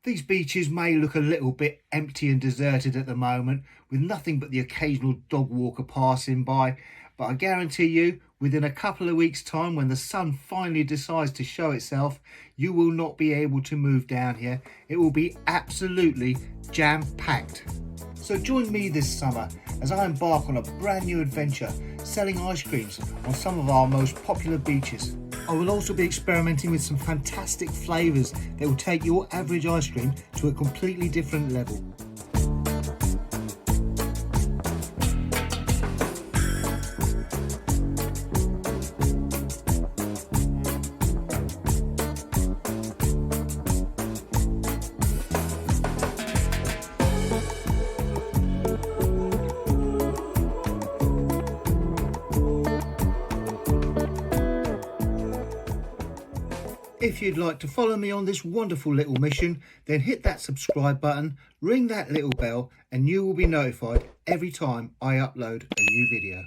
These beaches may look a little bit empty and deserted at the moment, with nothing but the occasional dog walker passing by, but I guarantee you, within a couple of weeks' time, when the sun finally decides to show itself, you will not be able to move down here. It will be absolutely jam-packed. So join me this summer as I embark on a brand new adventure, selling ice creams on some of our most popular beaches. I will also be experimenting with some fantastic flavours that will take your average ice cream to a completely different level. If you'd like to follow me on this wonderful little mission, then hit that subscribe button, ring that little bell, and you will be notified every time I upload a new video.